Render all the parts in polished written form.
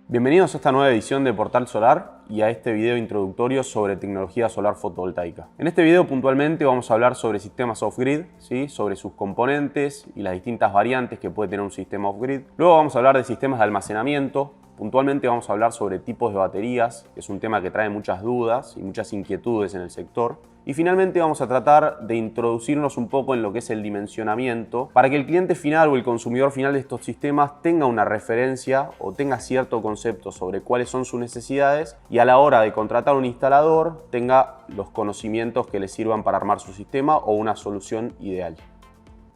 Bienvenidos a esta nueva edición de Portal Solar y a este video introductorio sobre tecnología solar fotovoltaica. En este video puntualmente vamos a hablar sobre sistemas off-grid, ¿sí? Sobre sus componentes y las distintas variantes que puede tener un sistema off-grid. Luego vamos a hablar de sistemas de almacenamiento. Puntualmente vamos a hablar sobre tipos de baterías, que es un tema que trae muchas dudas y muchas inquietudes en el sector. Y finalmente vamos a tratar de introducirnos un poco en lo que es el dimensionamiento para que el cliente final o el consumidor final de estos sistemas tenga una referencia o tenga cierto concepto sobre cuáles son sus necesidades y a la hora de contratar un instalador tenga los conocimientos que le sirvan para armar su sistema o una solución ideal.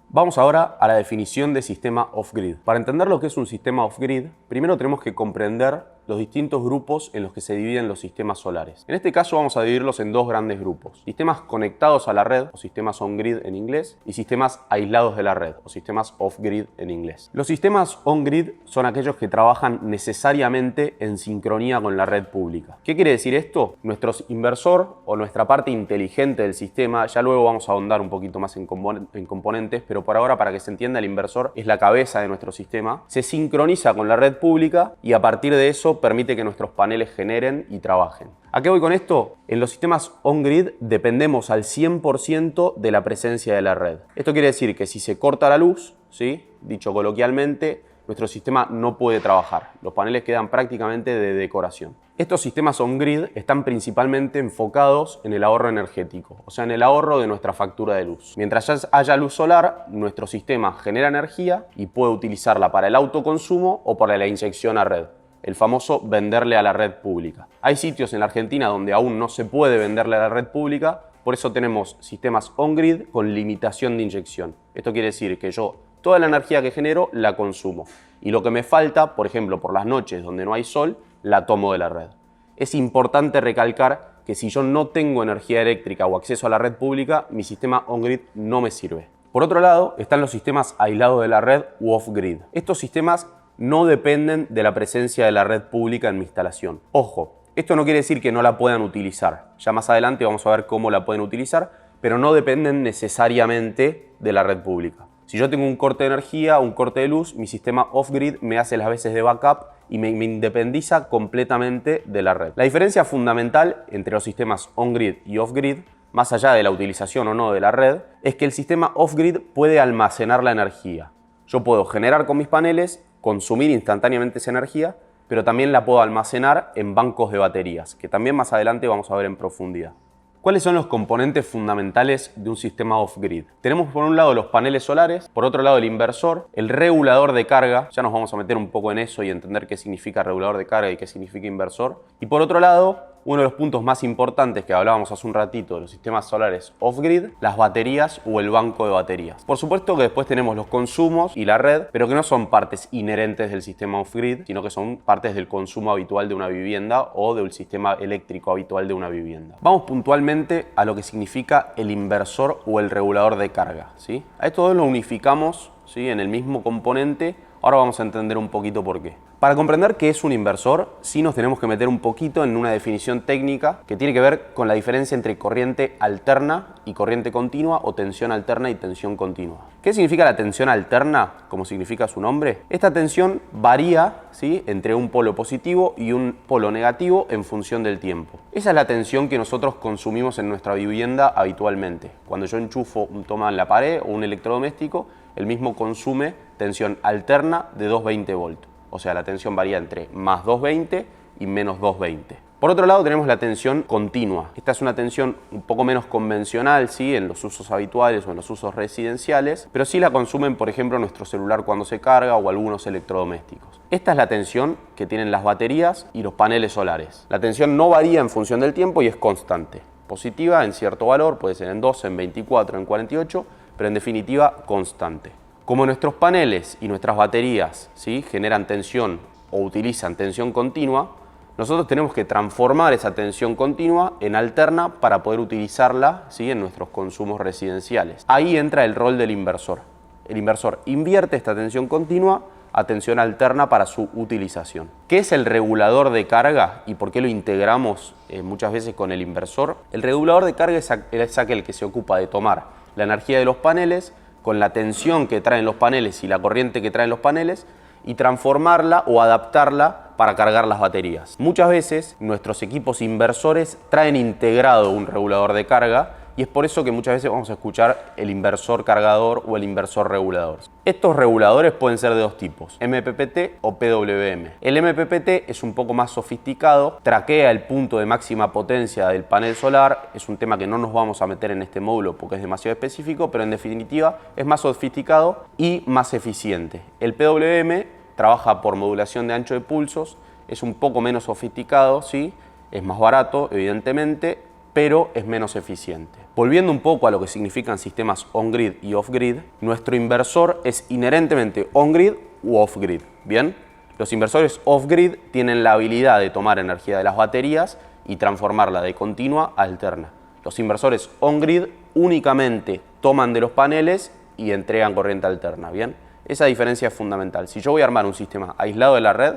Vamos ahora a la definición de sistema off-grid. Para entender lo que es un sistema off-grid, primero tenemos que comprender los distintos grupos en los que se dividen los sistemas solares. En este caso vamos a dividirlos en dos grandes grupos: sistemas conectados a la red, o sistemas on-grid en inglés, y sistemas aislados de la red, o sistemas off-grid en inglés. Los sistemas on-grid son aquellos que trabajan necesariamente en sincronía con la red pública. ¿Qué quiere decir esto? Nuestro inversor o nuestra parte inteligente del sistema, ya luego vamos a ahondar un poquito más en componentes, pero por ahora, para que se entienda, el inversor es la cabeza de nuestro sistema, se sincroniza con la red pública y a partir de eso permite que nuestros paneles generen y trabajen. ¿A qué voy con esto? En los sistemas on-grid dependemos al 100% de la presencia de la red. Esto quiere decir que si se corta la luz, ¿sí? Dicho coloquialmente, nuestro sistema no puede trabajar. Los paneles quedan prácticamente de decoración. Estos sistemas on-grid están principalmente enfocados en el ahorro energético, o sea, en el ahorro de nuestra factura de luz. Mientras haya luz solar, nuestro sistema genera energía y puede utilizarla para el autoconsumo o para la inyección a red. El famoso venderle a la red pública. Hay sitios en la Argentina donde aún no se puede venderle a la red pública, por eso tenemos sistemas on-grid con limitación de inyección. Esto quiere decir que yo toda la energía que genero la consumo y lo que me falta, por ejemplo, por las noches donde no hay sol, la tomo de la red. Es importante recalcar que si yo no tengo energía eléctrica o acceso a la red pública, mi sistema on-grid no me sirve. Por otro lado, están los sistemas aislados de la red u off-grid. Estos sistemas no dependen de la presencia de la red pública en mi instalación. Ojo, esto no quiere decir que no la puedan utilizar. Ya más adelante vamos a ver cómo la pueden utilizar, pero no dependen necesariamente de la red pública. Si yo tengo un corte de energía, un corte de luz, mi sistema off-grid me hace las veces de backup y me independiza completamente de la red. La diferencia fundamental entre los sistemas on-grid y off-grid, más allá de la utilización o no de la red, es que el sistema off-grid puede almacenar la energía. Yo puedo generar con mis paneles, consumir instantáneamente esa energía, pero también la puedo almacenar en bancos de baterías, que también más adelante vamos a ver en profundidad. ¿Cuáles son los componentes fundamentales de un sistema off-grid? Tenemos por un lado los paneles solares, por otro lado el inversor, el regulador de carga, ya nos vamos a meter un poco en eso y entender qué significa regulador de carga y qué significa inversor, y por otro lado, uno de los puntos más importantes que hablábamos hace un ratito de los sistemas solares off-grid, las baterías o el banco de baterías. Por supuesto que después tenemos los consumos y la red, pero que no son partes inherentes del sistema off-grid, sino que son partes del consumo habitual de una vivienda o del sistema eléctrico habitual de una vivienda. Vamos puntualmente a lo que significa el inversor o el regulador de carga, ¿sí? A esto dos lo unificamos, ¿sí?, en el mismo componente. Ahora vamos a entender un poquito por qué. Para comprender qué es un inversor, sí nos tenemos que meter un poquito en una definición técnica que tiene que ver con la diferencia entre corriente alterna y corriente continua o tensión alterna y tensión continua. ¿Qué significa la tensión alterna, como significa su nombre? Esta tensión varía, ¿sí?, entre un polo positivo y un polo negativo en función del tiempo. Esa es la tensión que nosotros consumimos en nuestra vivienda habitualmente. Cuando yo enchufo un toma en la pared o un electrodoméstico, el mismo consume tensión alterna de 220 volts. O sea, la tensión varía entre más 220 y menos 220. Por otro lado tenemos la tensión continua. Esta es una tensión un poco menos convencional, ¿sí?, en los usos habituales o en los usos residenciales, pero sí la consumen, por ejemplo, nuestro celular cuando se carga o algunos electrodomésticos. Esta es la tensión que tienen las baterías y los paneles solares. La tensión no varía en función del tiempo y es constante. Positiva en cierto valor, puede ser en 12, en 24, en 48, pero en definitiva constante. Como nuestros paneles y nuestras baterías, ¿sí?, generan tensión o utilizan tensión continua, nosotros tenemos que transformar esa tensión continua en alterna para poder utilizarla, ¿sí?, en nuestros consumos residenciales. Ahí entra el rol del inversor. El inversor invierte esta tensión continua a tensión alterna para su utilización. ¿Qué es el regulador de carga y por qué lo integramos muchas veces con el inversor? El regulador de carga es aquel que se ocupa de tomar la energía de los paneles con la tensión que traen los paneles y la corriente que traen los paneles y transformarla o adaptarla para cargar las baterías. Muchas veces nuestros equipos inversores traen integrado un regulador de carga y es por eso que muchas veces vamos a escuchar el inversor cargador o el inversor regulador. Estos reguladores pueden ser de dos tipos, MPPT o PWM. El MPPT es un poco más sofisticado, traquea el punto de máxima potencia del panel solar, es un tema que no nos vamos a meter en este módulo porque es demasiado específico, pero en definitiva es más sofisticado y más eficiente. El PWM trabaja por modulación de ancho de pulsos, es un poco menos sofisticado, ¿sí? Es más barato, evidentemente, pero es menos eficiente. Volviendo un poco a lo que significan sistemas on-grid y off-grid, nuestro inversor es inherentemente on-grid u off-grid. ¿Bien? Los inversores off-grid tienen la habilidad de tomar energía de las baterías y transformarla de continua a alterna. Los inversores on-grid únicamente toman de los paneles y entregan corriente alterna. ¿Bien? Esa diferencia es fundamental. Si yo voy a armar un sistema aislado de la red,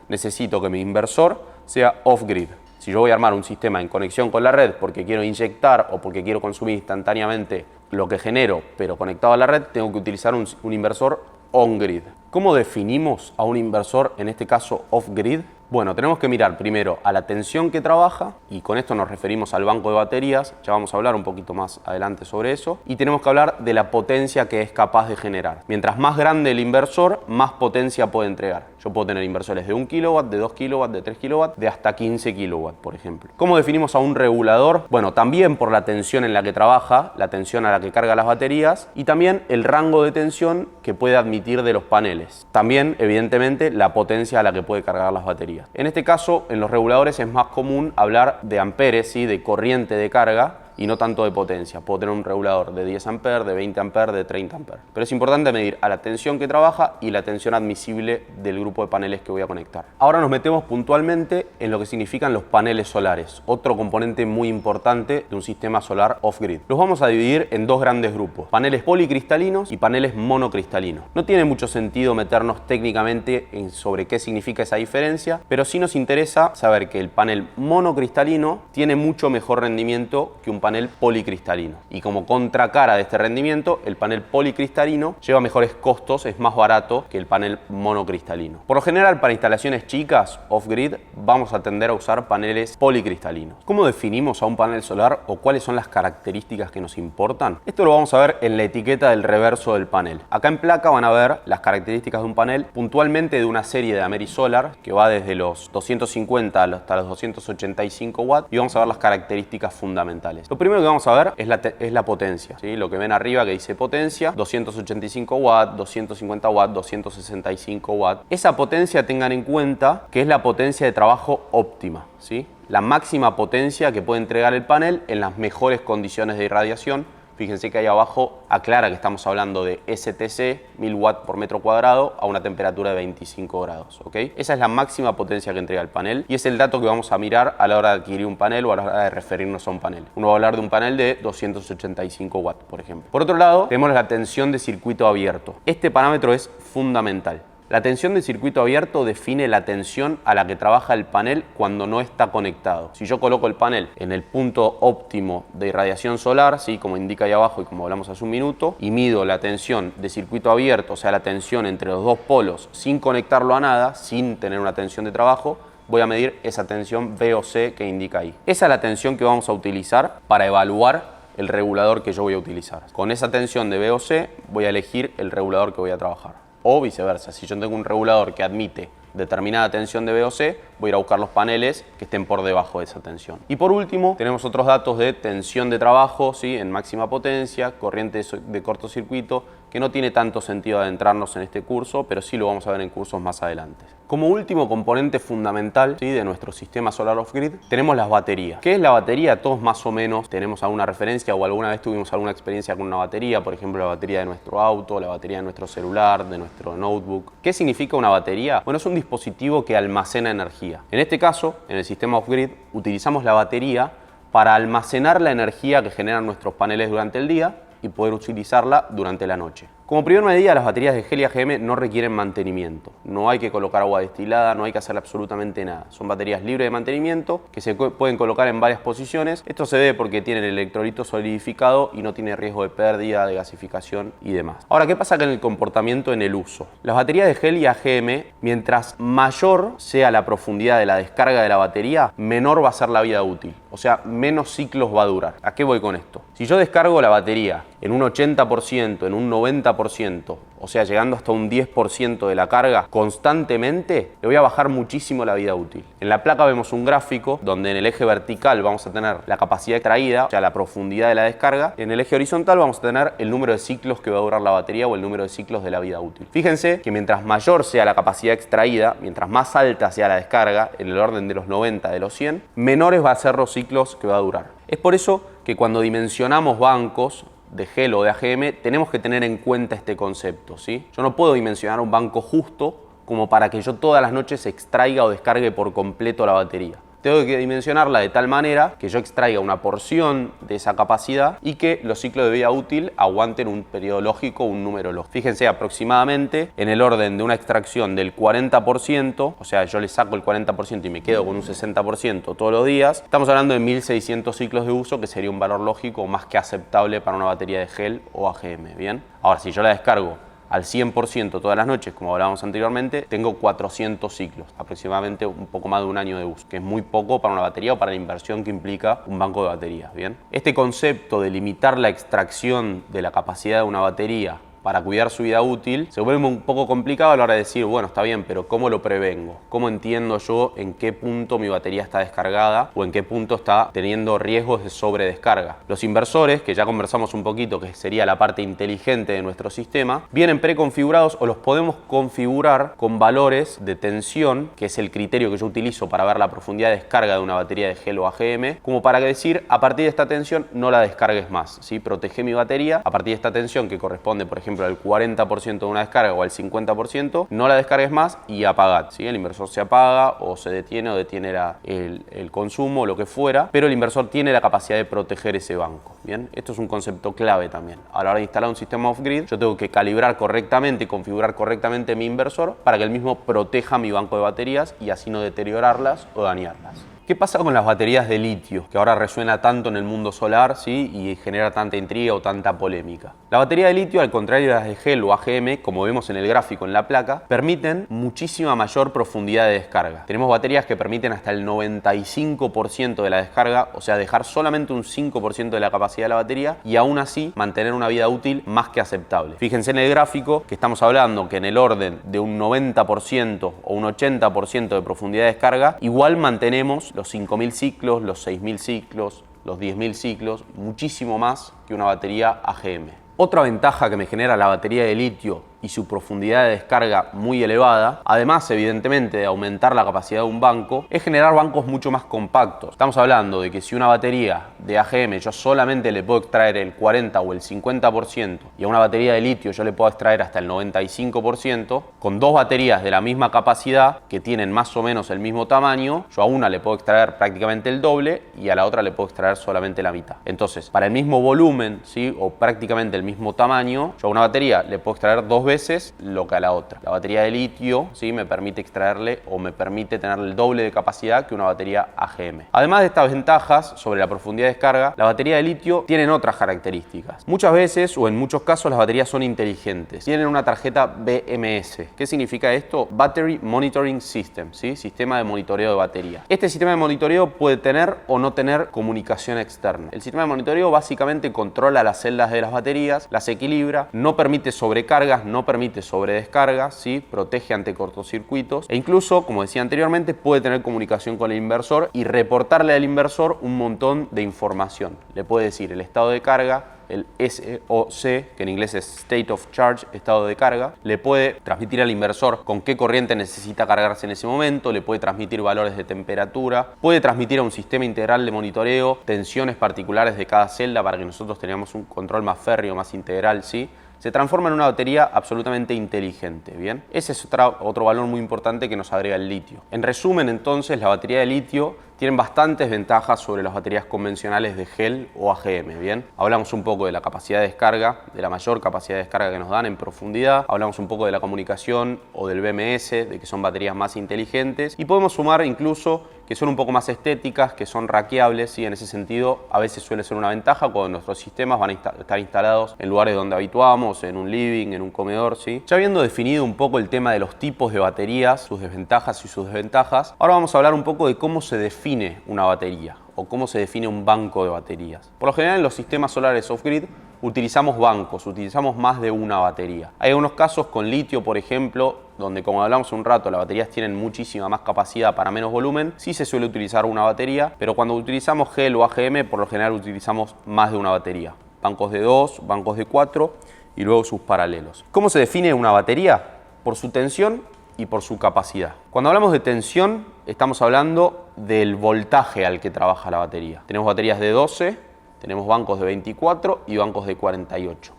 necesito que mi inversor sea off-grid. Si yo voy a armar un sistema en conexión con la red porque quiero inyectar o porque quiero consumir instantáneamente lo que genero, pero conectado a la red, tengo que utilizar un inversor on-grid. ¿Cómo definimos a un inversor, en este caso off-grid? Bueno, tenemos que mirar primero a la tensión que trabaja, y con esto nos referimos al banco de baterías, ya vamos a hablar un poquito más adelante sobre eso, y tenemos que hablar de la potencia que es capaz de generar. Mientras más grande el inversor, más potencia puede entregar. Yo puedo tener inversores de 1 kW, de 2 kW, de 3 kW, de hasta 15 kW, por ejemplo. ¿Cómo definimos a un regulador? Bueno, también por la tensión en la que trabaja, la tensión a la que carga las baterías, y también el rango de tensión que puede admitir de los paneles. También, evidentemente, la potencia a la que puede cargar las baterías. En este caso, en los reguladores es más común hablar de amperes, ¿sí? De corriente de carga, y no tanto de potencia. Puedo tener un regulador de 10 amperes, de 20 amperes, de 30 amperes. Pero es importante medir a la tensión que trabaja y la tensión admisible del grupo de paneles que voy a conectar. Ahora nos metemos puntualmente en lo que significan los paneles solares, otro componente muy importante de un sistema solar off-grid. Los vamos a dividir en dos grandes grupos, paneles policristalinos y paneles monocristalinos. No tiene mucho sentido meternos técnicamente sobre qué significa esa diferencia, pero sí nos interesa saber que el panel monocristalino tiene mucho mejor rendimiento que un panel policristalino. Y como contracara de este rendimiento, el panel policristalino lleva mejores costos, es más barato que el panel monocristalino. Por lo general, para instalaciones chicas, off-grid, vamos a tender a usar paneles policristalinos. ¿Cómo definimos a un panel solar o cuáles son las características que nos importan? Esto lo vamos a ver en la etiqueta del reverso del panel. Acá en placa van a ver las características de un panel, puntualmente de una serie de Amerisolar, que va desde los 250 hasta los 285 watts, y vamos a ver las características fundamentales. Lo primero que vamos a ver es la potencia, ¿sí? Lo que ven arriba que dice potencia, 285 watts, 250 watts, 265 watts. Esa potencia tengan en cuenta que es la potencia de trabajo óptima, ¿sí? La máxima potencia que puede entregar el panel en las mejores condiciones de irradiación. Fíjense que ahí abajo aclara que estamos hablando de STC, 1000 watts por metro cuadrado, a una temperatura de 25 grados. ¿Okay? Esa es la máxima potencia que entrega el panel y es el dato que vamos a mirar a la hora de adquirir un panel o a la hora de referirnos a un panel. Uno va a hablar de un panel de 285 watts, por ejemplo. Por otro lado, tenemos la tensión de circuito abierto. Este parámetro es fundamental. La tensión de circuito abierto define la tensión a la que trabaja el panel cuando no está conectado. Si yo coloco el panel en el punto óptimo de irradiación solar, ¿sí? Como indica ahí abajo y como hablamos hace un minuto, y mido la tensión de circuito abierto, o sea, la tensión entre los dos polos, sin conectarlo a nada, sin tener una tensión de trabajo, voy a medir esa tensión VOC que indica ahí. Esa es la tensión que vamos a utilizar para evaluar el regulador que yo voy a utilizar. Con esa tensión de VOC voy a elegir el regulador que voy a trabajar. O viceversa, si yo tengo un regulador que admite determinada tensión de VOC, voy a ir a buscar los paneles que estén por debajo de esa tensión. Y por último, tenemos otros datos de tensión de trabajo, ¿sí? En máxima potencia, corriente de cortocircuito, que no tiene tanto sentido adentrarnos en este curso, pero sí lo vamos a ver en cursos más adelante. Como último componente fundamental, ¿sí? De nuestro sistema solar off-grid, tenemos las baterías. ¿Qué es la batería? Todos más o menos tenemos alguna referencia o alguna vez tuvimos alguna experiencia con una batería, por ejemplo la batería de nuestro auto, la batería de nuestro celular, de nuestro notebook. ¿Qué significa una batería? Bueno, es un dispositivo que almacena energía. En este caso, en el sistema off-grid, utilizamos la batería para almacenar la energía que generan nuestros paneles durante el día y poder utilizarla durante la noche. Como primera medida, las baterías de gel y AGM no requieren mantenimiento. No hay que colocar agua destilada, no hay que hacer absolutamente nada. Son baterías libres de mantenimiento que se pueden colocar en varias posiciones. Esto se debe porque tienen el electrolito solidificado y no tiene riesgo de pérdida, de gasificación y demás. Ahora, ¿qué pasa con el comportamiento en el uso? Las baterías de gel y AGM, mientras mayor sea la profundidad de la descarga de la batería, menor va a ser la vida útil. O sea, menos ciclos va a durar. ¿A qué voy con esto? Si yo descargo la batería en un 80%, en un 90%, o sea, llegando hasta un 10% de la carga constantemente, le voy a bajar muchísimo la vida útil. En la placa vemos un gráfico donde en el eje vertical vamos a tener la capacidad extraída, o sea, la profundidad de la descarga. En el eje horizontal vamos a tener el número de ciclos que va a durar la batería o el número de ciclos de la vida útil. Fíjense que mientras mayor sea la capacidad extraída, mientras más alta sea la descarga, en el orden de los 90, de los 100, menores va a ser los ciclos que va a durar. Es por eso que cuando dimensionamos bancos de gel o de AGM, tenemos que tener en cuenta este concepto, ¿sí? Yo no puedo dimensionar un banco justo como para que yo todas las noches extraiga o descargue por completo la batería. Tengo que dimensionarla de tal manera que yo extraiga una porción de esa capacidad y que los ciclos de vida útil aguanten un periodo lógico, un número lógico. Fíjense, aproximadamente en el orden de una extracción del 40%, o sea, yo le saco el 40% y me quedo con un 60% todos los días, estamos hablando de 1600 ciclos de uso, que sería un valor lógico más que aceptable para una batería de gel o AGM, ¿bien? Ahora, si yo la descargo al 100% todas las noches, como hablábamos anteriormente, tengo 400 ciclos, aproximadamente un poco más de un año de uso, que es muy poco para una batería o para la inversión que implica un banco de baterías, ¿bien? Este concepto de limitar la extracción de la capacidad de una batería para cuidar su vida útil, se vuelve un poco complicado a la hora de decir, bueno, está bien, pero ¿cómo lo prevengo? ¿Cómo entiendo yo en qué punto mi batería está descargada o en qué punto está teniendo riesgos de sobredescarga? Los inversores, que ya conversamos un poquito, que sería la parte inteligente de nuestro sistema, vienen preconfigurados o los podemos configurar con valores de tensión, que es el criterio que yo utilizo para ver la profundidad de descarga de una batería de gel o AGM, como para decir, a partir de esta tensión no la descargues más, ¿sí? Protege mi batería, a partir de esta tensión que corresponde, por ejemplo, al 40% de una descarga o al 50%, no la descargues más y apagad, ¿sí? El inversor se apaga o se detiene o detiene el consumo o lo que fuera, pero el inversor tiene la capacidad de proteger ese banco, ¿bien? Esto es un concepto clave también. A la hora de instalar un sistema off-grid, yo tengo que calibrar correctamente y configurar correctamente mi inversor para que el mismo proteja mi banco de baterías y así no deteriorarlas o dañarlas. ¿Qué pasa con las baterías de litio, que ahora resuena tanto en el mundo solar, ¿sí? Y genera tanta intriga o tanta polémica? La batería de litio, al contrario de las de gel o AGM, como vemos en el gráfico en la placa, permiten muchísima mayor profundidad de descarga. Tenemos baterías que permiten hasta el 95% de la descarga, o sea, dejar solamente un 5% de la capacidad de la batería y aún así mantener una vida útil más que aceptable. Fíjense en el gráfico que estamos hablando que en el orden de un 90% o un 80% de profundidad de descarga, igual mantenemos los 5000 ciclos, los 6000 ciclos, los 10.000 ciclos, muchísimo más que una batería AGM. Otra ventaja que me genera la batería de litio y su profundidad de descarga muy elevada, además evidentemente de aumentar la capacidad de un banco, es generar bancos mucho más compactos. Estamos hablando de que si una batería de AGM yo solamente le puedo extraer el 40 o el 50% y a una batería de litio yo le puedo extraer hasta el 95%, con dos baterías de la misma capacidad que tienen más o menos el mismo tamaño, yo a una le puedo extraer prácticamente el doble y a la otra le puedo extraer solamente la mitad. Entonces, para el mismo volumen, ¿sí? O prácticamente el mismo tamaño, yo a una batería le puedo extraer dos veces lo que a la otra. La batería de litio, ¿sí? Me permite extraerle o me permite tener el doble de capacidad que una batería AGM. Además de estas ventajas sobre la profundidad de descarga, la batería de litio tienen otras características. Muchas veces o en muchos casos las baterías son inteligentes. Tienen una tarjeta BMS. ¿Qué significa esto? Battery Monitoring System, ¿sí? Sistema de monitoreo de batería. Este sistema de monitoreo puede tener o no tener comunicación externa. El sistema de monitoreo básicamente controla las celdas de las baterías, las equilibra, no permite sobrecargas, no permite sobredescargas, ¿sí? Protege ante cortocircuitos e incluso, como decía anteriormente, puede tener comunicación con el inversor y reportarle al inversor un montón de información. Le puede decir el estado de carga, el SOC, que en inglés es State of Charge, estado de carga, le puede transmitir al inversor con qué corriente necesita cargarse en ese momento, le puede transmitir valores de temperatura, puede transmitir a un sistema integral de monitoreo tensiones particulares de cada celda para que nosotros tengamos un control más férreo, más integral, ¿sí? Se transforma en una batería absolutamente inteligente, ¿bien? Ese es otro valor muy importante que nos agrega el litio. En resumen, entonces, la batería de litio tienen bastantes ventajas sobre las baterías convencionales de gel o AGM, ¿bien? Hablamos un poco de la capacidad de descarga, de la mayor capacidad de descarga que nos dan en profundidad, hablamos un poco de la comunicación o del BMS, de que son baterías más inteligentes, y podemos sumar incluso que son un poco más estéticas, que son rackeables, ¿sí? En ese sentido a veces suele ser una ventaja cuando nuestros sistemas van a estar instalados en lugares donde habituamos, en un living, en un comedor, ¿sí? Ya habiendo definido un poco el tema de los tipos de baterías, sus desventajas y sus desventajas, ahora vamos a hablar un poco de cómo se define una batería o cómo se define un banco de baterías. Por lo general en los sistemas solares off-grid utilizamos bancos, utilizamos más de una batería. Hay algunos casos con litio, por ejemplo, donde, como hablamos un rato, las baterías tienen muchísima más capacidad para menos volumen. Sí se suele utilizar una batería, pero cuando utilizamos gel o AGM, por lo general utilizamos más de una batería. Bancos de 2, bancos de 4 y luego sus paralelos. ¿Cómo se define una batería? Por su tensión y por su capacidad. Cuando hablamos de tensión, estamos hablando del voltaje al que trabaja la batería. Tenemos baterías de 12, tenemos bancos de 24 y bancos de 48.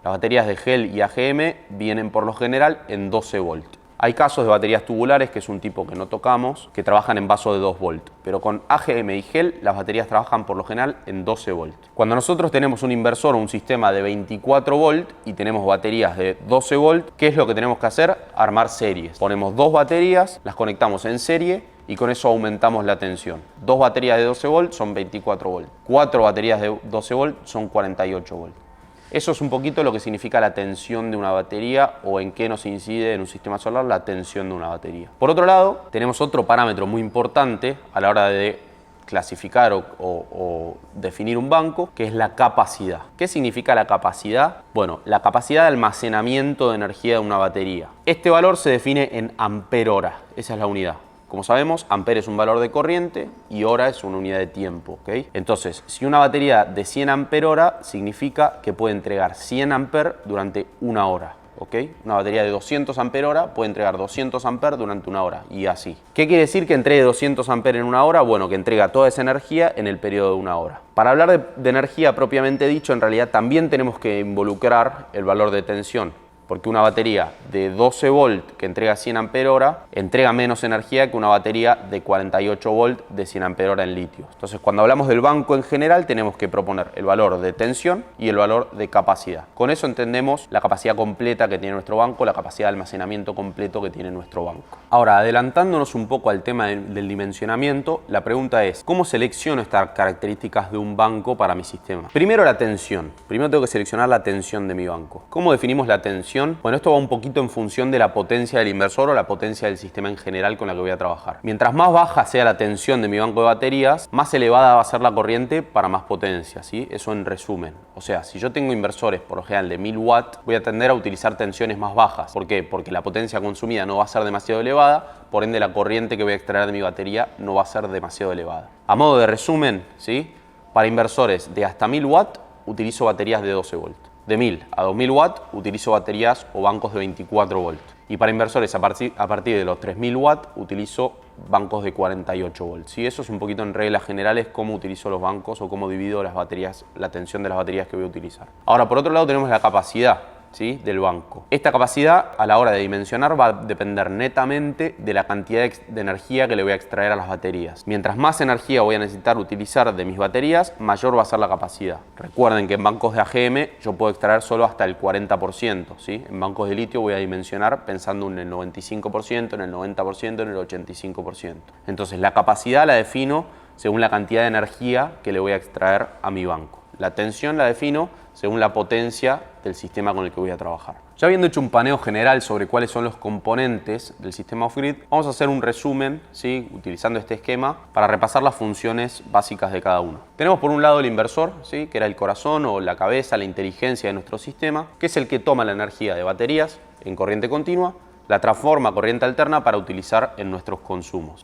Las baterías de gel y AGM vienen por lo general en 12 volt. Hay casos de baterías tubulares, que es un tipo que no tocamos, que trabajan en vaso de 2 volt. Pero con AGM y gel las baterías trabajan por lo general en 12 volt. Cuando nosotros tenemos un inversor o un sistema de 24 volt y tenemos baterías de 12 volt, ¿qué es lo que tenemos que hacer? Armar series. Ponemos 2 baterías, las conectamos en serie y con eso aumentamos la tensión. 2 baterías de 12 volt son 24 volt. 4 baterías de 12 volt son 48 volt. Eso es un poquito lo que significa la tensión de una batería o en qué nos incide en un sistema solar la tensión de una batería. Por otro lado, tenemos otro parámetro muy importante a la hora de clasificar o definir un banco, que es la capacidad. ¿Qué significa la capacidad? Bueno, la capacidad de almacenamiento de energía de una batería. Este valor se define en ampere-hora, esa es la unidad. Como sabemos, ampere es un valor de corriente y hora es una unidad de tiempo, ¿ok? Entonces, si una batería de 100 ampere-hora significa que puede entregar 100 amperes durante una hora, ¿ok? Una batería de 200 ampere-hora puede entregar 200 amperes durante una hora y así. ¿Qué quiere decir que entregue 200 amperes en una hora? Bueno, que entrega toda esa energía en el periodo de una hora. Para hablar de energía propiamente dicho, en realidad también tenemos que involucrar el valor de tensión. Porque una batería de 12 volt que entrega 100 ampere-hora entrega menos energía que una batería de 48 volt de 100 ampere-hora en litio. Entonces, cuando hablamos del banco en general, tenemos que proponer el valor de tensión y el valor de capacidad. Con eso entendemos la capacidad completa que tiene nuestro banco, la capacidad de almacenamiento completo que tiene nuestro banco. Ahora, adelantándonos un poco al tema del dimensionamiento, la pregunta es, ¿cómo selecciono estas características de un banco para mi sistema? Primero, la tensión. Primero tengo que seleccionar la tensión de mi banco. ¿Cómo definimos la tensión? Bueno, esto va un poquito en función de la potencia del inversor o la potencia del sistema en general con la que voy a trabajar. Mientras más baja sea la tensión de mi banco de baterías, más elevada va a ser la corriente para más potencia, ¿sí? Eso en resumen. O sea, si yo tengo inversores por lo general de 1000 watts, voy a tender a utilizar tensiones más bajas. ¿Por qué? Porque la potencia consumida no va a ser demasiado elevada, por ende la corriente que voy a extraer de mi batería no va a ser demasiado elevada. A modo de resumen, ¿sí? Para inversores de hasta 1000 watts, utilizo baterías de 12 volt. De 1000 a 2000 watts utilizo baterías o bancos de 24 volt. Y para inversores a partir de los 3000 watts utilizo bancos de 48 volts. ¿Sí? Eso es un poquito en reglas generales cómo utilizo los bancos o cómo divido las baterías, la tensión de las baterías que voy a utilizar. Ahora, por otro lado tenemos la capacidad, ¿sí? Del banco. Esta capacidad a la hora de dimensionar va a depender netamente de la cantidad de energía que le voy a extraer a las baterías. Mientras más energía voy a necesitar utilizar de mis baterías, mayor va a ser la capacidad. Recuerden que en bancos de AGM yo puedo extraer solo hasta el 40%, ¿sí? En bancos de litio voy a dimensionar pensando en el 95%, en el 90%, en el 85%. Entonces la capacidad la defino según la cantidad de energía que le voy a extraer a mi banco. La tensión la defino según la potencia del sistema con el que voy a trabajar. Ya habiendo hecho un paneo general sobre cuáles son los componentes del sistema off-grid, vamos a hacer un resumen, ¿sí? Utilizando este esquema para repasar las funciones básicas de cada uno. Tenemos por un lado el inversor, ¿sí? Que era el corazón o la cabeza, la inteligencia de nuestro sistema, que es el que toma la energía de baterías en corriente continua, la transforma a corriente alterna para utilizar en nuestros consumos.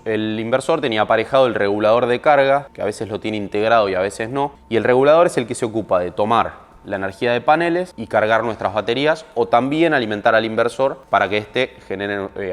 El inversor tenía aparejado el regulador de carga, que a veces lo tiene integrado y a veces no, y el regulador es el que se ocupa de tomar la energía de paneles y cargar nuestras baterías, o también alimentar al inversor para que éste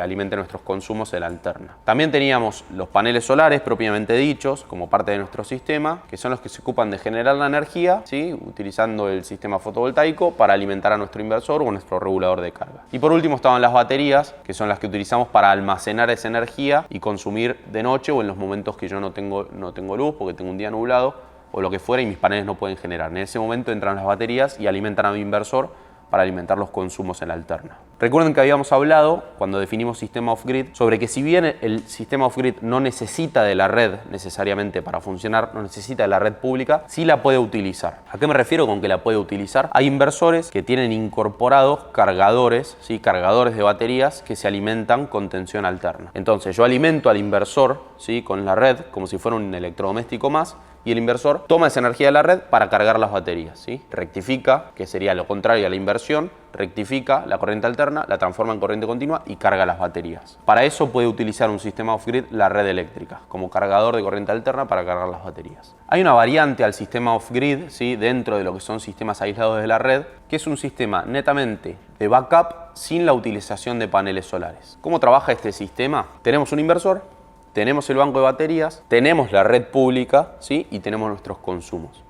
alimente nuestros consumos en la alterna. También teníamos los paneles solares propiamente dichos como parte de nuestro sistema, que son los que se ocupan de generar la energía, ¿sí?, utilizando el sistema fotovoltaico para alimentar a nuestro inversor o nuestro regulador de carga. Y por último estaban las baterías, que son las que utilizamos para almacenar esa energía y consumir de noche o en los momentos que yo no tengo luz porque tengo un día nublado o lo que fuera y mis paneles no pueden generar. En ese momento entran las baterías y alimentan a mi inversor para alimentar los consumos en la alterna. Recuerden que habíamos hablado, cuando definimos sistema off-grid, sobre que si bien el sistema off-grid no necesita de la red necesariamente para funcionar, no necesita de la red pública, sí la puede utilizar. ¿A qué me refiero con que la puede utilizar? Hay inversores que tienen incorporados cargadores, ¿sí?, cargadores de baterías que se alimentan con tensión alterna. Entonces yo alimento al inversor, ¿sí?, con la red como si fuera un electrodoméstico más, y el inversor toma esa energía de la red para cargar las baterías, ¿sí? Rectifica, que sería lo contrario a la inversión, rectifica la corriente alterna, la transforma en corriente continua y carga las baterías. Para eso puede utilizar un sistema off-grid la red eléctrica como cargador de corriente alterna para cargar las baterías. Hay una variante al sistema off-grid, ¿sí?, dentro de lo que son sistemas aislados de la red, que es un sistema netamente de backup sin la utilización de paneles solares. ¿Cómo trabaja este sistema? Tenemos un inversor, tenemos el banco de baterías, tenemos la red pública, ¿sí?, y tenemos nuestros consumos.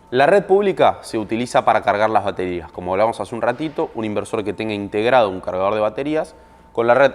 La red pública se utiliza para cargar las baterías. Como hablamos hace un ratito, un inversor que tenga integrado un cargador de baterías, con la red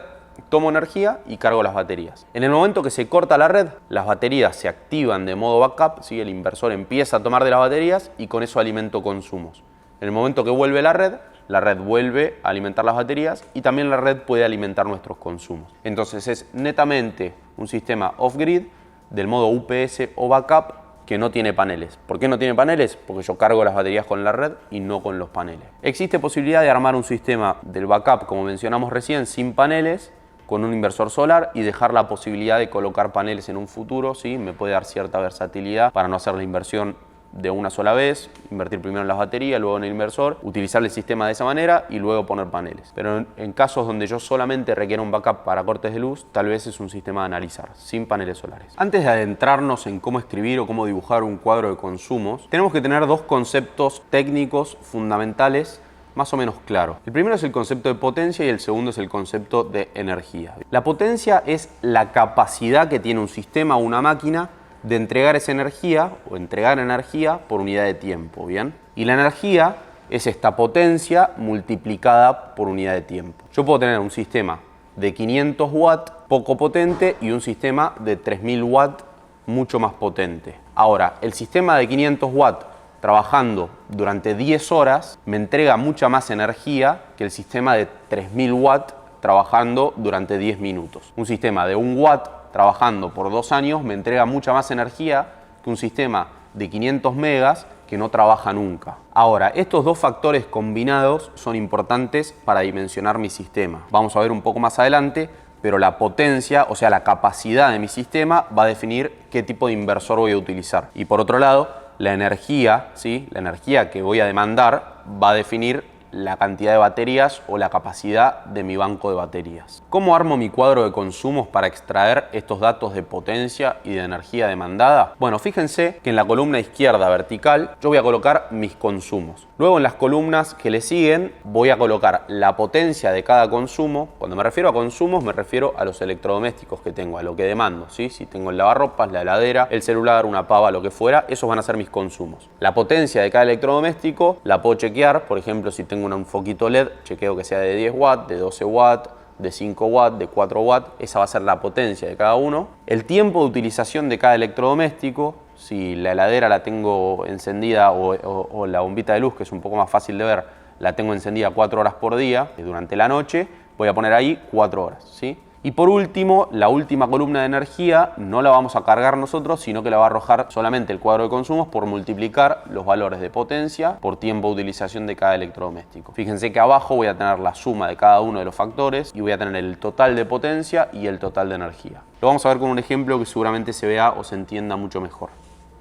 tomo energía y cargo las baterías. En el momento que se corta la red, las baterías se activan de modo backup, ¿sí?, el inversor empieza a tomar de las baterías y con eso alimento consumos. En el momento que vuelve la red vuelve a alimentar las baterías y también la red puede alimentar nuestros consumos. Entonces es netamente un sistema off-grid del modo UPS o backup que no tiene paneles. ¿Por qué no tiene paneles? Porque yo cargo las baterías con la red y no con los paneles. Existe posibilidad de armar un sistema del backup, como mencionamos recién, sin paneles, con un inversor solar y dejar la posibilidad de colocar paneles en un futuro, ¿sí? Me puede dar cierta versatilidad para no hacer la inversión de una sola vez, invertir primero en las baterías, luego en el inversor, utilizar el sistema de esa manera y luego poner paneles. Pero en casos donde yo solamente requiero un backup para cortes de luz, tal vez es un sistema de analizar, sin paneles solares. Antes de adentrarnos en cómo escribir o cómo dibujar un cuadro de consumos, tenemos que tener dos conceptos técnicos fundamentales más o menos claros. El primero es el concepto de potencia y el segundo es el concepto de energía. La potencia es la capacidad que tiene un sistema o una máquina de entregar esa energía o entregar energía por unidad de tiempo, ¿bien? Y la energía es esta potencia multiplicada por unidad de tiempo. Yo puedo tener un sistema de 500 watts poco potente y un sistema de 3000 watts mucho más potente. Ahora, el sistema de 500 watts trabajando durante 10 horas me entrega mucha más energía que el sistema de 3000 watts trabajando durante 10 minutos. Un sistema de 1 watt trabajando por 2 años me entrega mucha más energía que un sistema de 500 megas que no trabaja nunca. Ahora, estos dos factores combinados son importantes para dimensionar mi sistema. Vamos a ver un poco más adelante, pero la potencia, o sea, la capacidad de mi sistema va a definir qué tipo de inversor voy a utilizar. Y por otro lado, la energía, ¿sí?, la energía que voy a demandar va a definir la cantidad de baterías o la capacidad de mi banco de baterías. ¿Cómo armo mi cuadro de consumos para extraer estos datos de potencia y de energía demandada? Bueno, fíjense que en la columna izquierda vertical yo voy a colocar mis consumos. Luego en las columnas que le siguen voy a colocar la potencia de cada consumo. Cuando me refiero a consumos me refiero a los electrodomésticos que tengo, a lo que demando, ¿sí? Si tengo el lavarropas, la heladera, el celular, una pava, lo que fuera, esos van a ser mis consumos. La potencia de cada electrodoméstico la puedo chequear, por ejemplo, si tengo un foquito LED, chequeo que sea de 10 watts, de 12 watts, de 5 watts, de 4 watts, esa va a ser la potencia de cada uno. El tiempo de utilización de cada electrodoméstico, si la heladera la tengo encendida o la bombita de luz, que es un poco más fácil de ver, la tengo encendida 4 horas por día, y durante la noche voy a poner ahí 4 horas, ¿sí? Y por último, la última columna de energía no la vamos a cargar nosotros, sino que la va a arrojar solamente el cuadro de consumos por multiplicar los valores de potencia por tiempo de utilización de cada electrodoméstico. Fíjense que abajo voy a tener la suma de cada uno de los factores y voy a tener el total de potencia y el total de energía. Lo vamos a ver con un ejemplo que seguramente se vea o se entienda mucho mejor.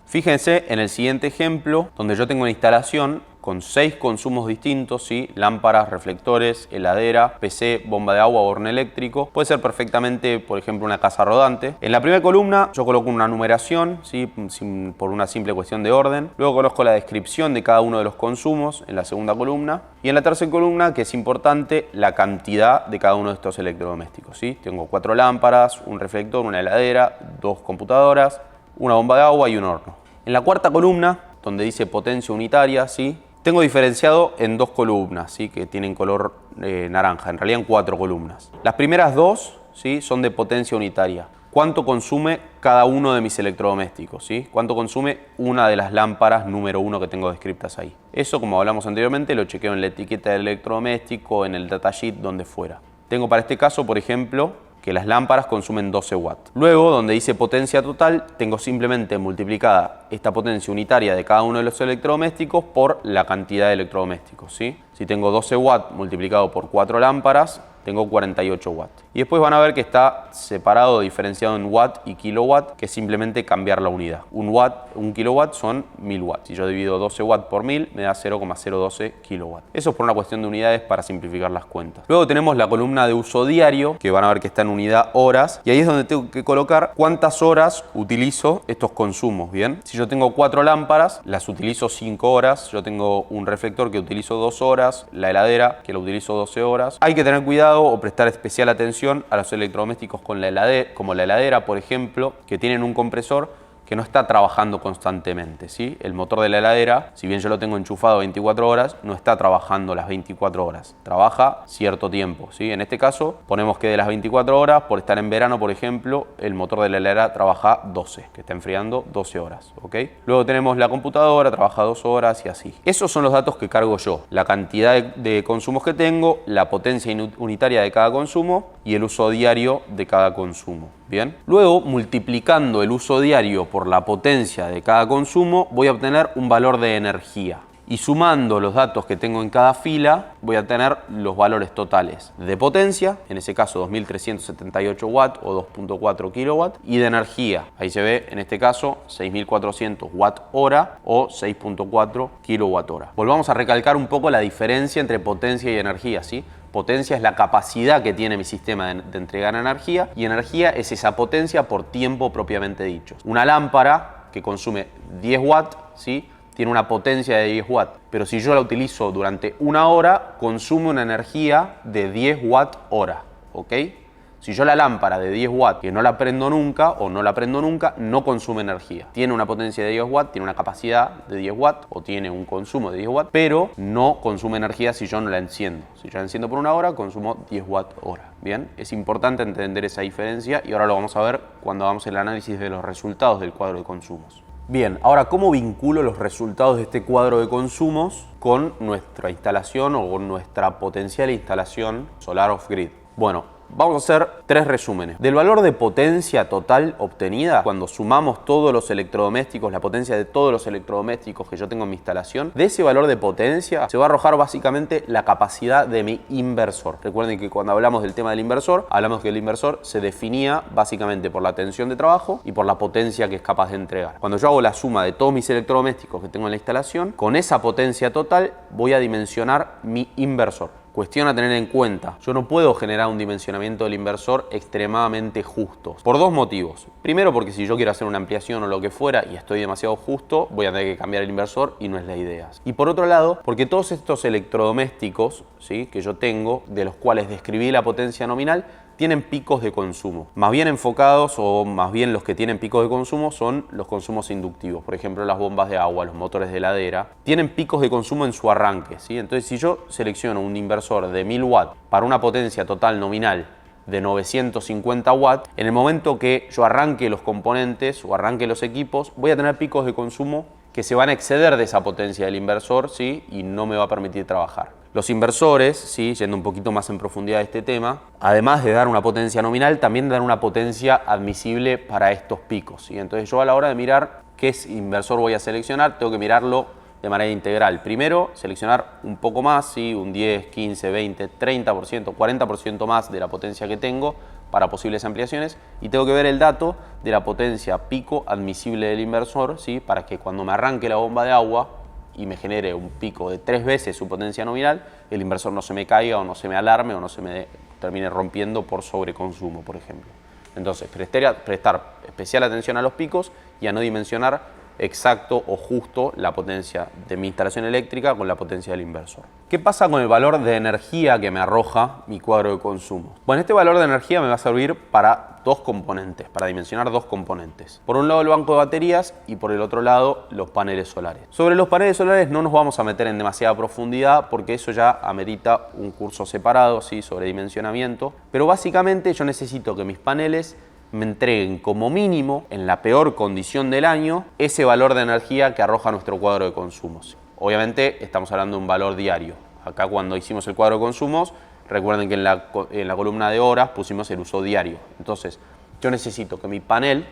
Fíjense en el siguiente ejemplo, donde yo tengo una instalación con 6 consumos distintos, ¿sí? Lámparas, reflectores, heladera, PC, bomba de agua, horno eléctrico. Puede ser perfectamente, por ejemplo, una casa rodante. En la primera columna yo coloco una numeración, ¿sí? Por una simple cuestión de orden. Luego conozco la descripción de cada uno de los consumos en la segunda columna. Y en la tercera columna, que es importante, la cantidad de cada uno de estos electrodomésticos, ¿sí? Tengo 4 lámparas, un reflector, una heladera, 2 computadoras, una bomba de agua y un horno. En la cuarta columna, donde dice potencia unitaria, ¿sí? Tengo diferenciado en 2 columnas, ¿sí? Que tienen color naranja, en realidad en 4 columnas. Las primeras 2, ¿sí? Son de potencia unitaria. ¿Cuánto consume cada uno de mis electrodomésticos? ¿Sí? ¿Cuánto consume una de las lámparas número 1 que tengo descritas ahí? Eso, como hablamos anteriormente, lo chequeo en la etiqueta del electrodoméstico, en el datasheet, donde fuera. Tengo para este caso, por ejemplo, que las lámparas consumen 12 watts. Luego, donde dice potencia total, tengo simplemente multiplicada esta potencia unitaria de cada uno de los electrodomésticos por la cantidad de electrodomésticos, ¿sí? Si tengo 12 watts multiplicado por 4 lámparas, tengo 48 watts. Y después van a ver que está separado, diferenciado en watt y kilowatt, que es simplemente cambiar la unidad. Un kilowatt son 1000 watts. Si yo divido 12 watts por 1000, me da 0,012 kilowatts. Eso es por una cuestión de unidades para simplificar las cuentas. Luego tenemos la columna de uso diario, que van a ver que está en unidad horas. Y ahí es donde tengo que colocar cuántas horas utilizo estos consumos, ¿bien? Si yo tengo 4 lámparas, las utilizo 5 horas. Yo tengo un reflector que utilizo 2 horas, la heladera que lo utilizo 12 horas. Hay que tener cuidado o prestar especial atención a los electrodomésticos como la heladera, por ejemplo, que tienen un compresor que no está trabajando constantemente, ¿sí? El motor de la heladera, si bien yo lo tengo enchufado 24 horas, no está trabajando las 24 horas. Trabaja cierto tiempo, ¿sí? En este caso, ponemos que de las 24 horas, por estar en verano, por ejemplo, el motor de la heladera trabaja 12, que está enfriando 12 horas, ¿ok? Luego tenemos la computadora, trabaja 2 horas y así. Esos son los datos que cargo yo. La cantidad de consumos que tengo, la potencia unitaria de cada consumo y el uso diario de cada consumo. Bien. Luego, multiplicando el uso diario por la potencia de cada consumo, voy a obtener un valor de energía. Y sumando los datos que tengo en cada fila, voy a tener los valores totales de potencia, en ese caso 2378 watts o 2.4 kilowatts, y de energía. Ahí se ve, en este caso, 6400 watt hora o 6.4 kilowatt hora. Volvamos a recalcar un poco la diferencia entre potencia y energía, ¿sí? Potencia es la capacidad que tiene mi sistema de entregar energía y energía es esa potencia por tiempo propiamente dicho. Una lámpara que consume 10 watts, ¿sí? Tiene una potencia de 10 watts, pero si yo la utilizo durante una hora, consume una energía de 10 watt hora, ¿ok? Si yo la lámpara de 10 watts, que no la prendo nunca o no la prendo nunca, no consume energía. Tiene una potencia de 10 watts, tiene una capacidad de 10 watts o tiene un consumo de 10 watts, pero no consume energía si yo no la enciendo. Si yo la enciendo por una hora, consumo 10 watts hora. Bien, es importante entender esa diferencia y ahora lo vamos a ver cuando hagamos el análisis de los resultados del cuadro de consumos. Bien, ahora, ¿cómo vinculo los resultados de este cuadro de consumos con nuestra instalación o con nuestra potencial instalación solar off-grid? Bueno, vamos a hacer 3 resúmenes. Del valor de potencia total obtenida, cuando sumamos todos los electrodomésticos, la potencia de todos los electrodomésticos que yo tengo en mi instalación, de ese valor de potencia se va a arrojar básicamente la capacidad de mi inversor. Recuerden que cuando hablamos del tema del inversor, hablamos que el inversor se definía básicamente por la tensión de trabajo y por la potencia que es capaz de entregar. Cuando yo hago la suma de todos mis electrodomésticos que tengo en la instalación, con esa potencia total voy a dimensionar mi inversor. Cuestión a tener en cuenta, yo no puedo generar un dimensionamiento del inversor extremadamente justo, por 2 motivos. Primero, porque si yo quiero hacer una ampliación o lo que fuera y estoy demasiado justo, voy a tener que cambiar el inversor y no es la idea. Y por otro lado, porque todos estos electrodomésticos, ¿sí?, que yo tengo, de los cuales describí la potencia nominal, tienen picos de consumo. Más bien enfocados, o más bien los que tienen picos de consumo, son los consumos inductivos. Por ejemplo, las bombas de agua, los motores de heladera, tienen picos de consumo en su arranque, ¿sí? Entonces, si yo selecciono un inversor de 1000 watts para una potencia total nominal de 950 watts, en el momento que yo arranque los componentes o arranque los equipos, voy a tener picos de consumo que se van a exceder de esa potencia del inversor, ¿sí?, y no me va a permitir trabajar. Los inversores, ¿sí?, yendo un poquito más en profundidad de este tema, además de dar una potencia nominal, también dan una potencia admisible para estos picos, ¿sí? Entonces yo a la hora de mirar qué inversor voy a seleccionar, tengo que mirarlo de manera integral. Primero, seleccionar un poco más, ¿sí?, un 10, 15, 20, 30%, 40% más de la potencia que tengo para posibles ampliaciones, y tengo que ver el dato de la potencia pico admisible del inversor, ¿sí?, para que cuando me arranque la bomba de agua y me genere un pico de 3 veces su potencia nominal, el inversor no se me caiga o no se me alarme o no se me termine rompiendo por sobreconsumo, por ejemplo. Entonces, prestar especial atención a los picos y a no dimensionar exacto o justo la potencia de mi instalación eléctrica con la potencia del inversor. ¿Qué pasa con el valor de energía que me arroja mi cuadro de consumo? Bueno, este valor de energía me va a servir para dos componentes, para dimensionar dos componentes. Por un lado el banco de baterías y por el otro lado los paneles solares. Sobre los paneles solares no nos vamos a meter en demasiada profundidad porque eso ya amerita un curso separado, ¿sí?, sobre dimensionamiento. Pero básicamente yo necesito que mis paneles me entreguen como mínimo, en la peor condición del año, ese valor de energía que arroja nuestro cuadro de consumos. Obviamente estamos hablando de un valor diario. Acá cuando hicimos el cuadro de consumos, recuerden que en la columna de horas pusimos el uso diario. Entonces yo necesito que mi panel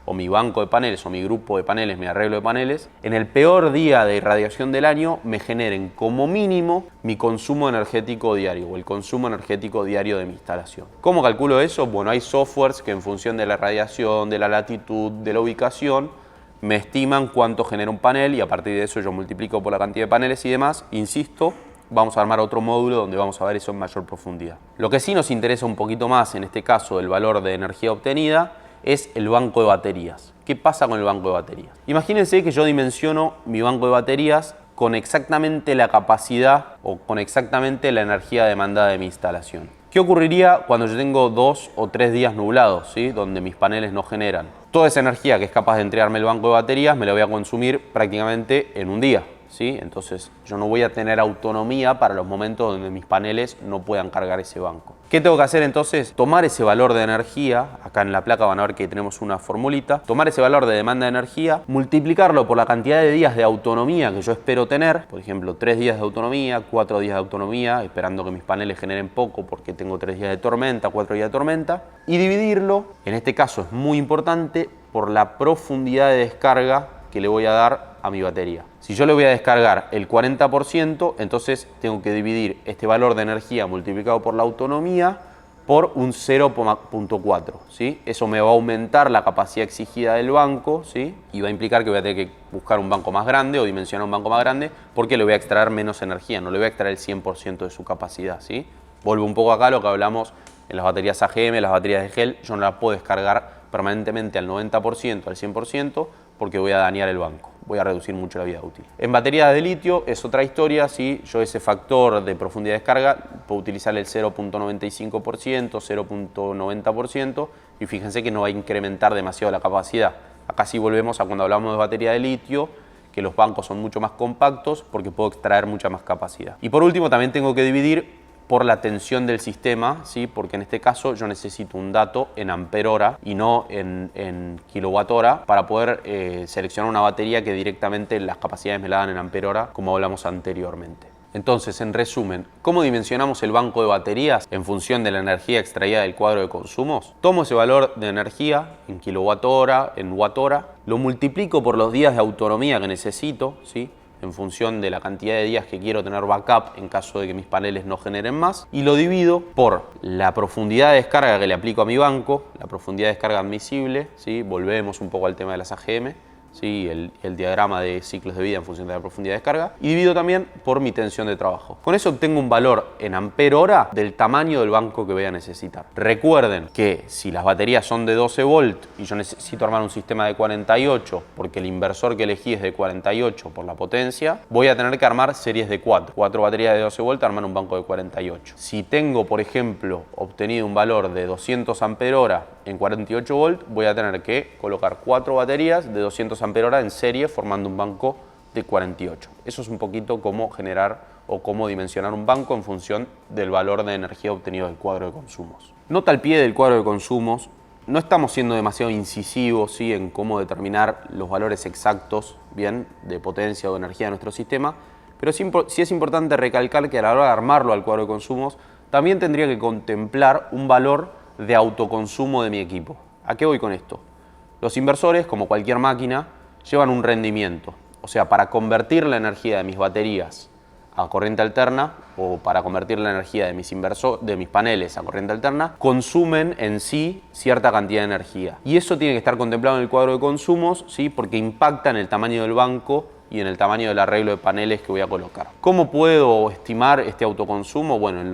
o mi banco de paneles o mi grupo de paneles, mi arreglo de paneles, en el peor día de irradiación del año me generen como mínimo mi consumo energético diario o el consumo energético diario de mi instalación. ¿Cómo calculo eso? Bueno, hay softwares que en función de la radiación, de la latitud, de la ubicación, me estiman cuánto genera un panel y a partir de eso yo multiplico por la cantidad de paneles y demás. Insisto, vamos a armar otro módulo donde vamos a ver eso en mayor profundidad. Lo que sí nos interesa un poquito más, en este caso, del valor de energía obtenida, es el banco de baterías. ¿Qué pasa con el banco de baterías? Imagínense que yo dimensiono mi banco de baterías con exactamente la capacidad o con exactamente la energía demandada de mi instalación. ¿Qué ocurriría cuando yo tengo 2 o 3 días nublados, ¿sí?, donde mis paneles no generan? Toda esa energía que es capaz de entregarme el banco de baterías me la voy a consumir prácticamente en un día, ¿sí? Entonces yo no voy a tener autonomía para los momentos donde mis paneles no puedan cargar ese banco. ¿Qué tengo que hacer entonces? Tomar ese valor de energía, acá en la placa van a ver que tenemos una formulita, tomar ese valor de demanda de energía, multiplicarlo por la cantidad de días de autonomía que yo espero tener, por ejemplo 3 días de autonomía, 4 días de autonomía, esperando que mis paneles generen poco porque tengo 3 días de tormenta, 4 días de tormenta, y dividirlo, en este caso es muy importante, por la profundidad de descarga que le voy a dar a mi batería. Si yo le voy a descargar el 40%, entonces tengo que dividir este valor de energía multiplicado por la autonomía por un 0,4, ¿sí? Eso me va a aumentar la capacidad exigida del banco, ¿sí?, y va a implicar que voy a tener que buscar un banco más grande o dimensionar un banco más grande porque le voy a extraer menos energía, no le voy a extraer el 100% de su capacidad, ¿sí? Vuelvo un poco acá a lo que hablamos en las baterías AGM, las baterías de gel, yo no las puedo descargar permanentemente al 90%, al 100%, porque voy a dañar el banco, voy a reducir mucho la vida útil. En baterías de litio es otra historia, ¿sí? Yo ese factor de profundidad de descarga puedo utilizar el 0,95%, 0,90% y fíjense que no va a incrementar demasiado la capacidad. Acá sí volvemos a cuando hablamos de batería de litio, que los bancos son mucho más compactos porque puedo extraer mucha más capacidad. Y por último también tengo que dividir por la tensión del sistema, ¿sí?, porque en este caso yo necesito un dato en ampere hora y no en kilowatt hora para poder seleccionar una batería que directamente las capacidades me la dan en ampere hora, como hablamos anteriormente. Entonces, en resumen, ¿cómo dimensionamos el banco de baterías en función de la energía extraída del cuadro de consumos? Tomo ese valor de energía en kilowatt hora, en watt hora, lo multiplico por los días de autonomía que necesito, ¿sí?, en función de la cantidad de días que quiero tener backup en caso de que mis paneles no generen más, y lo divido por la profundidad de descarga que le aplico a mi banco, la profundidad de descarga admisible, ¿sí? Volvemos un poco al tema de las AGM, ¿sí?, el diagrama de ciclos de vida en función de la profundidad de descarga, y divido también por mi tensión de trabajo. Con eso obtengo un valor en ampere hora del tamaño del banco que voy a necesitar. Recuerden que si las baterías son de 12 volt y yo necesito armar un sistema de 48 porque el inversor que elegí es de 48 por la potencia, voy a tener que armar series de 4 baterías de 12 volt, armar un banco de 48. Si tengo, por ejemplo, obtenido un valor de 200 ampere hora en 48 volt, voy a tener que colocar 4 baterías de 200 ampere hora en serie formando un banco de 48. Eso es un poquito cómo generar o cómo dimensionar un banco en función del valor de energía obtenido del cuadro de consumos. Nota al pie del cuadro de consumos, no estamos siendo demasiado incisivos, ¿sí?, en cómo determinar los valores exactos, bien, de potencia o de energía de nuestro sistema, pero sí es importante recalcar que a la hora de armarlo al cuadro de consumos también tendría que contemplar un valor de autoconsumo de mi equipo. ¿A qué voy con esto? Los inversores, como cualquier máquina, llevan un rendimiento. O sea, para convertir la energía de mis baterías a corriente alterna o para convertir la energía de mis paneles a corriente alterna, consumen en sí cierta cantidad de energía. Y eso tiene que estar contemplado en el cuadro de consumos, ¿sí?, porque impacta en el tamaño del banco y en el tamaño del arreglo de paneles que voy a colocar. ¿Cómo puedo estimar este autoconsumo? Bueno, en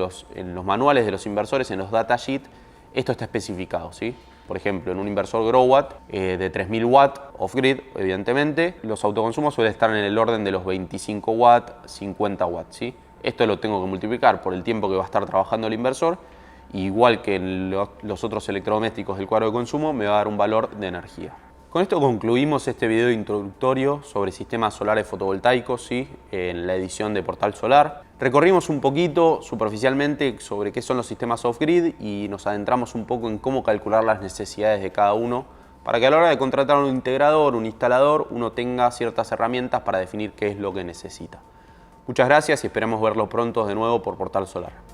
los manuales de los inversores, en los datasheets, esto está especificado, ¿sí? Por ejemplo, en un inversor Growatt de 3000 watts off-grid, evidentemente, los autoconsumos suelen estar en el orden de los 25 watts, 50 watts, ¿sí? Esto lo tengo que multiplicar por el tiempo que va a estar trabajando el inversor, igual que en los otros electrodomésticos del cuadro de consumo, me va a dar un valor de energía. Con esto concluimos este video introductorio sobre sistemas solares fotovoltaicos, ¿sí? En la edición de Portal Solar. Recorrimos un poquito superficialmente sobre qué son los sistemas off-grid y nos adentramos un poco en cómo calcular las necesidades de cada uno para que a la hora de contratar un integrador, un instalador, uno tenga ciertas herramientas para definir qué es lo que necesita. Muchas gracias y esperamos verlo pronto de nuevo por Portal Solar.